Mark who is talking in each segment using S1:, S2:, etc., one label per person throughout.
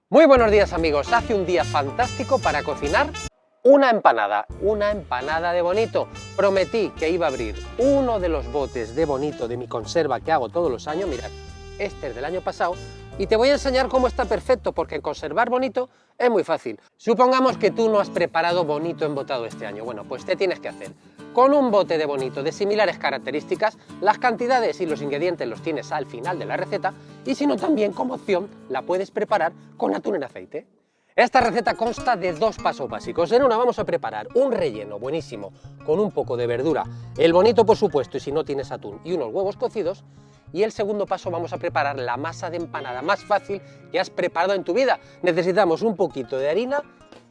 S1: Muy buenos días amigos, hace un día fantástico para cocinar una empanada de bonito. Prometí que iba a abrir uno de los botes de bonito de mi conserva que hago todos los años, mirad, este es del año pasado, y te voy a enseñar cómo está perfecto, porque conservar bonito es muy fácil. Supongamos que tú no has preparado bonito embotado este año, bueno, pues te tienes que hacer con un bote de bonito de similares características. Las cantidades y los ingredientes los tienes al final de la receta, y si no, también como opción la puedes preparar con atún en aceite. Esta receta consta de dos pasos básicos. En una vamos a preparar un relleno buenísimo con un poco de verdura, el bonito por supuesto, y si no tienes atún, y unos huevos cocidos. Y el segundo paso vamos a preparar la masa de empanada más fácil que has preparado en tu vida. Necesitamos un poquito de harina,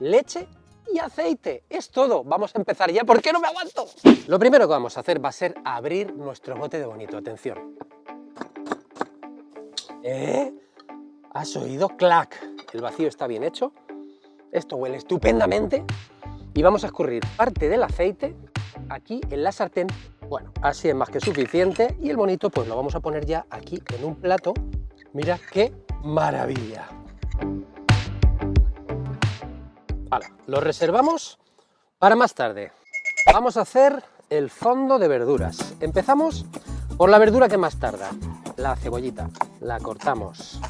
S1: leche y aceite. Es todo. Vamos a empezar ya porque no me aguanto. Lo primero que vamos a hacer va a ser abrir nuestro bote de bonito. Atención. ¿Has oído? ¡Clac! El vacío está bien hecho. Esto huele estupendamente. Y vamos a escurrir parte del aceite aquí en la sartén. Bueno, así es más que suficiente, y el bonito pues lo vamos a poner ya aquí en un plato. Mira qué maravilla. Vale, lo reservamos para más tarde. Vamos a hacer el fondo de verduras. Empezamos por la verdura que más tarda, la cebollita. La cortamos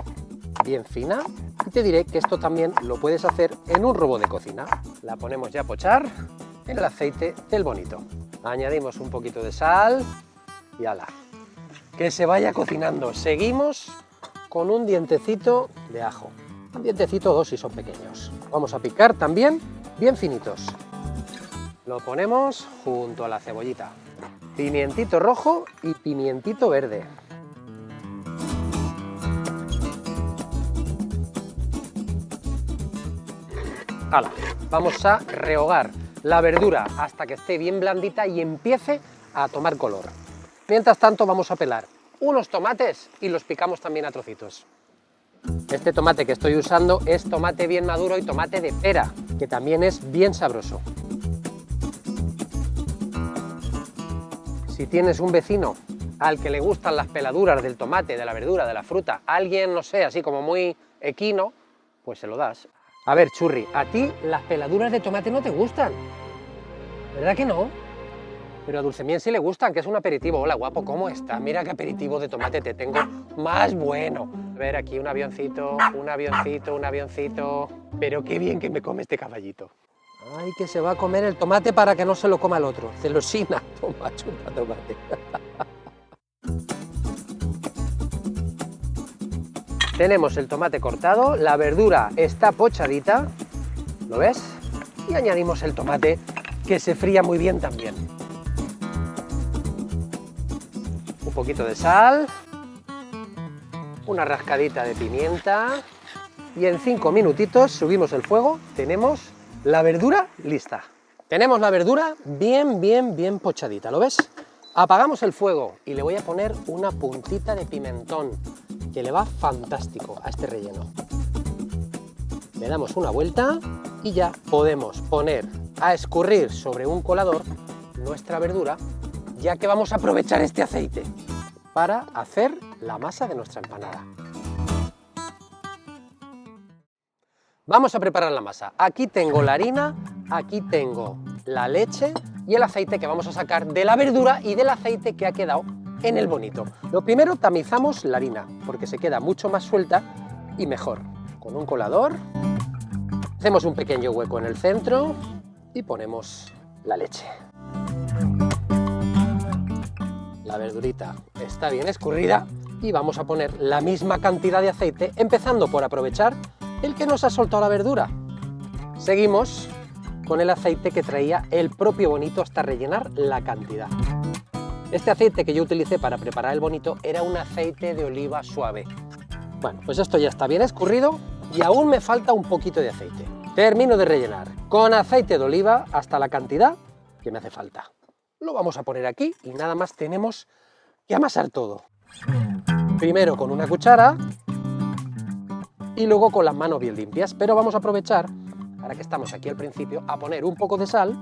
S1: bien fina y te diré que esto también lo puedes hacer en un robot de cocina. La ponemos ya a pochar en el aceite del bonito. Añadimos un poquito de sal y ala, que se vaya cocinando. Seguimos con un dientecito de ajo, un dientecito o dos si son pequeños. Vamos a picar también bien finitos. Lo ponemos junto a la cebollita. Pimientito rojo y pimientito verde. Ala, vamos a rehogar la verdura hasta que esté bien blandita y empiece a tomar color. Mientras tanto vamos a pelar unos tomates y los picamos también a trocitos. Este tomate que estoy usando es tomate bien maduro y tomate de pera, que también es bien sabroso. Si tienes un vecino al que le gustan las peladuras del tomate, de la verdura, de la fruta, alguien, no sé, así como muy equino, pues se lo das. A ver, Churri, a ti las peladuras de tomate no te gustan, ¿verdad que no? Pero a Dulcemiel sí le gustan, que es un aperitivo. Hola, guapo, ¿cómo estás? Mira qué aperitivo de tomate te tengo más bueno. A ver, aquí un avioncito, un avioncito, un avioncito. Pero qué bien que me come este caballito. Ay, que se va a comer el tomate para que no se lo coma el otro. Celosina, toma, chupa tomate. Tenemos el tomate cortado, la verdura está pochadita, ¿lo ves? Y añadimos el tomate, que se fría muy bien también. Un poquito de sal, una rascadita de pimienta, y en 5 minutitos subimos el fuego, tenemos la verdura lista. Tenemos la verdura bien pochadita, ¿lo ves? Apagamos el fuego y le voy a poner una puntita de pimentón, que le va fantástico a este relleno. Le damos una vuelta y ya podemos poner a escurrir sobre un colador nuestra verdura, ya que vamos a aprovechar este aceite para hacer la masa de nuestra empanada. Vamos a preparar la masa. Aquí tengo la harina, aquí tengo la leche y el aceite que vamos a sacar de la verdura y del aceite que ha quedado en el bonito. Lo primero, tamizamos la harina, porque se queda mucho más suelta y mejor. Con un colador, hacemos un pequeño hueco en el centro y ponemos la leche. La verdurita está bien escurrida y vamos a poner la misma cantidad de aceite, empezando por aprovechar el que nos ha soltado la verdura. Seguimos con el aceite que traía el propio bonito hasta rellenar la cantidad. Este aceite que yo utilicé para preparar el bonito era un aceite de oliva suave. Bueno, pues esto ya está bien escurrido y aún me falta un poquito de aceite. Termino de rellenar con aceite de oliva hasta la cantidad que me hace falta. Lo vamos a poner aquí y nada más tenemos que amasar todo. Primero con una cuchara y luego con las manos bien limpias, pero vamos a aprovechar, ahora que estamos aquí al principio, a poner un poco de sal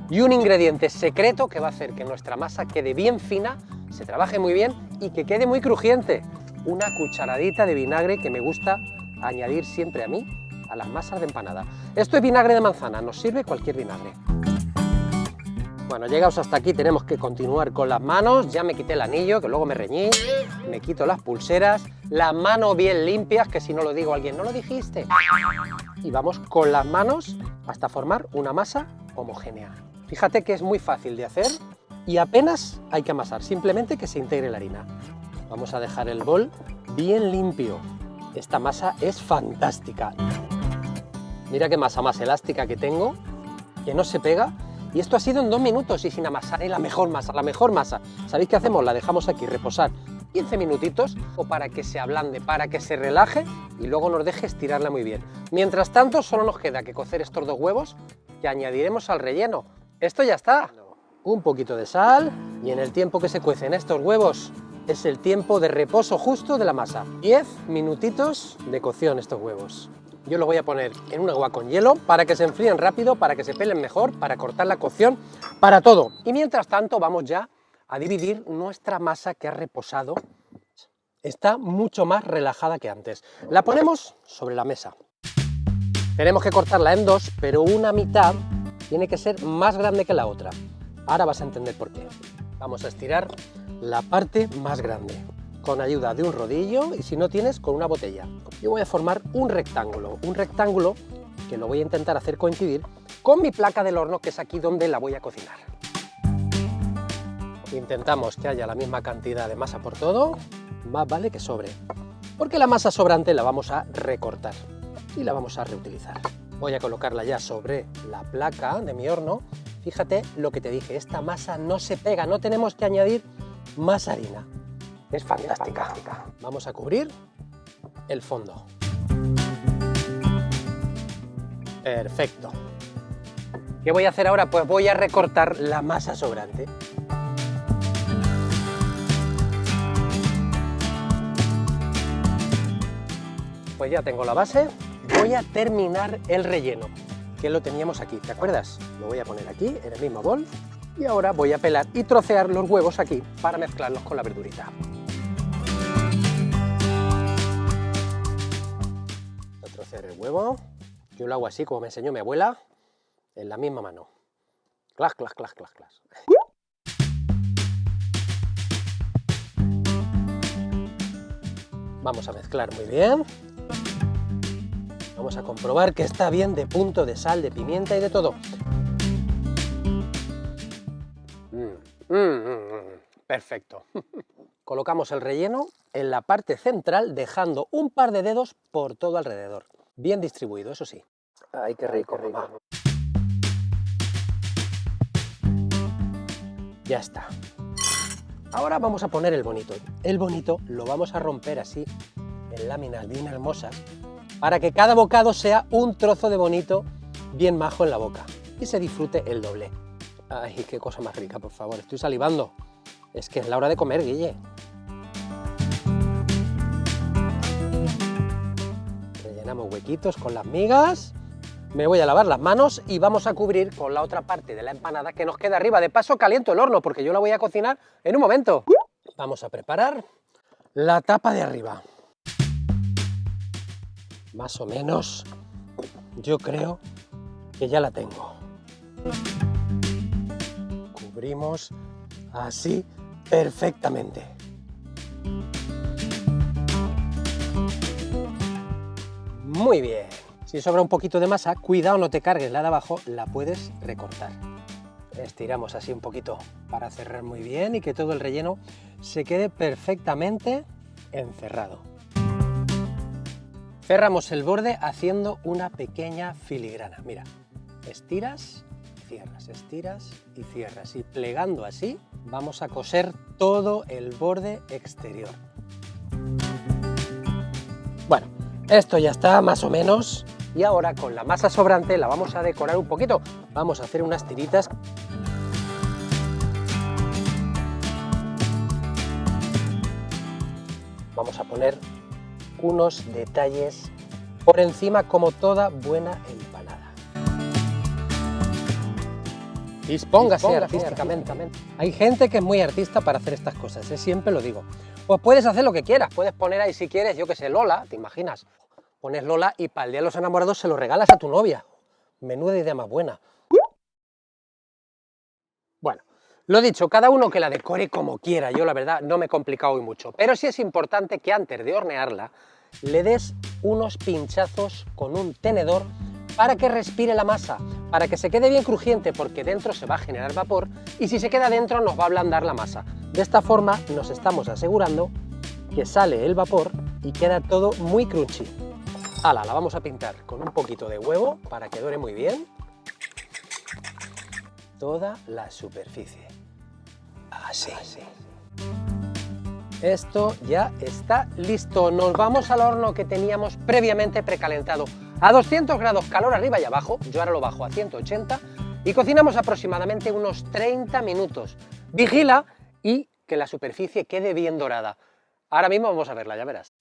S1: y un ingrediente secreto que va a hacer que nuestra masa quede bien fina, se trabaje muy bien y que quede muy crujiente. una cucharadita de vinagre que me gusta añadir siempre a mí a las masas de empanada. Esto es vinagre de manzana, nos sirve cualquier vinagre. Bueno, llegados hasta aquí tenemos que continuar con las manos. Ya me quité el anillo, que luego me reñí, me quito las pulseras, las manos bien limpias, que si no lo digo alguien, ¿no lo dijiste? Y vamos con las manos hasta formar una masa homogénea. Fíjate que es muy fácil de hacer y apenas hay que amasar, simplemente que se integre la harina. Vamos a dejar el bol bien limpio. Esta masa es fantástica. Mira qué masa más elástica que tengo, que no se pega. Y esto ha sido en 2 minutos y sin amasar, la mejor masa, la mejor masa. ¿Sabéis qué hacemos? La dejamos aquí reposar 15 minutitos o para que se ablande, para que se relaje y luego nos deje estirarla muy bien. Mientras tanto, solo nos queda que cocer estos 2 huevos que añadiremos al relleno. Esto ya está. Un poquito de sal y en el tiempo que se cuecen estos huevos es el tiempo de reposo justo de la masa. 10 minutitos de cocción estos huevos. Yo los voy a poner en un agua con hielo para que se enfríen rápido, para que se pelen mejor, para cortar la cocción, para todo. Y mientras tanto vamos ya a dividir nuestra masa que ha reposado. Está mucho más relajada que antes. La ponemos sobre la mesa. Tenemos que cortarla en 2, pero una mitad tiene que ser más grande que la otra. Ahora vas a entender por qué. Vamos a estirar la parte más grande con ayuda de un rodillo y si no tienes, con una botella. Yo voy a formar un rectángulo que lo voy a intentar hacer coincidir con mi placa del horno, que es aquí donde la voy a cocinar. Intentamos que haya la misma cantidad de masa por todo, más vale que sobre, porque la masa sobrante la vamos a recortar y la vamos a reutilizar. Voy a colocarla ya sobre la placa de mi horno. Fíjate lo que te dije, esta masa no se pega, no tenemos que añadir más harina. Es fantástica. Vamos a cubrir el fondo. Perfecto. ¿Qué voy a hacer ahora? Pues voy a recortar la masa sobrante. Pues ya tengo la base. Voy a terminar el relleno, que lo teníamos aquí, ¿te acuerdas? Lo voy a poner aquí, en el mismo bol. Y ahora voy a pelar y trocear los huevos aquí para mezclarlos con la verdurita. Voy a trocear el huevo. Yo lo hago así, como me enseñó mi abuela, en la misma mano. Clas, clas, clas, clas, clas. Vamos a mezclar muy bien. Vamos a comprobar que está bien de punto, de sal, de pimienta y de todo. Perfecto. Colocamos el relleno en la parte central, dejando un par de dedos por todo alrededor. Bien distribuido, eso sí. ¡Ay, qué rico! Ya está. Ahora vamos a poner el bonito. El bonito lo vamos a romper así en láminas bien hermosas para que cada bocado sea un trozo de bonito bien majo en la boca y se disfrute el doble. ¡Ay, qué cosa más rica, por favor! Estoy salivando. Es que es la hora de comer, Guille. Rellenamos huequitos con las migas. Me voy a lavar las manos y vamos a cubrir con la otra parte de la empanada que nos queda arriba. De paso caliento el horno porque yo la voy a cocinar en un momento. Vamos a preparar la tapa de arriba. Más o menos, yo creo que ya la tengo. Cubrimos así perfectamente. Muy bien. Si sobra un poquito de masa, cuidado, no te cargues la de abajo, la puedes recortar. Estiramos así un poquito para cerrar muy bien y que todo el relleno se quede perfectamente encerrado. Cerramos el borde haciendo una pequeña filigrana. Mira, estiras, estiras y cierras. Y plegando así, vamos a coser todo el borde exterior. Bueno, esto ya está más o menos. Y ahora con la masa sobrante la vamos a decorar un poquito. Vamos a hacer unas tiritas. Vamos a poner unos detalles por encima como toda buena empanada. Dispóngase artísticamente. Hay gente que es muy artista para hacer estas cosas, siempre lo digo. Pues puedes hacer lo que quieras, puedes poner ahí si quieres, yo que sé, Lola, ¿te imaginas? Pones Lola y para el Día de los Enamorados se lo regalas a tu novia. Menuda idea más buena. Bueno, lo dicho, cada uno que la decore como quiera, yo la verdad no me he complicado hoy mucho, pero sí es importante que antes de hornearla le des unos pinchazos con un tenedor para que respire la masa, para que se quede bien crujiente, porque dentro se va a generar vapor y si se queda dentro nos va a ablandar la masa. De esta forma nos estamos asegurando que sale el vapor y queda todo muy crunchy. Ala, la vamos a pintar con un poquito de huevo para que dore muy bien toda la superficie. Así. Esto ya está listo. Nos vamos al horno que teníamos previamente precalentado a 200 grados, calor arriba y abajo. Yo ahora lo bajo a 180 y cocinamos aproximadamente unos 30 minutos. Vigila y que la superficie quede bien dorada. Ahora mismo vamos a verla, ya verás.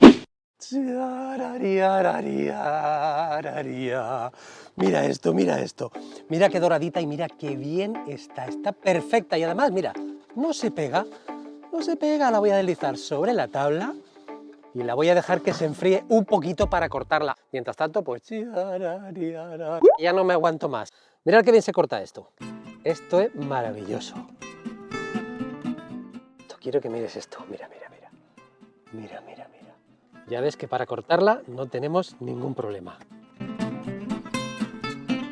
S1: Mira esto, mira qué doradita y mira qué bien está perfecta y además, mira, no se pega, la voy a deslizar sobre la tabla y la voy a dejar que se enfríe un poquito para cortarla. Mientras tanto, pues ya no me aguanto más. Mirad qué bien se corta esto. Esto es maravilloso. Quiero que mires esto, mira. Ya ves que para cortarla no tenemos ningún problema.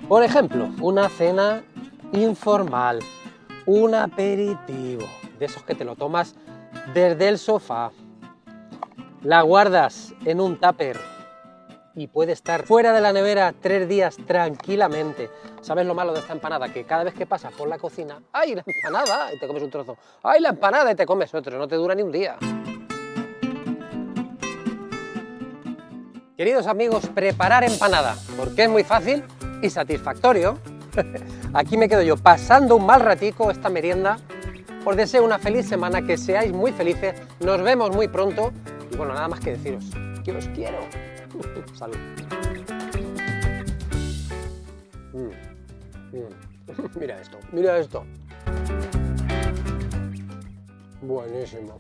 S1: Por ejemplo, una cena informal, un aperitivo, de esos que te lo tomas desde el sofá, la guardas en un tupper y puede estar fuera de la nevera 3 días tranquilamente. ¿Sabes lo malo de esta empanada? Que cada vez que pasas por la cocina, ¡ay, la empanada! Y te comes un trozo. ¡Ay, la empanada! Y te comes otro, no te dura ni un día. Queridos amigos, preparar empanada, porque es muy fácil y satisfactorio. Aquí me quedo yo pasando un mal ratico esta merienda. Os deseo una feliz semana, que seáis muy felices, nos vemos muy pronto y bueno, nada más que deciros que os quiero. Salud. Mira esto. Buenísimo.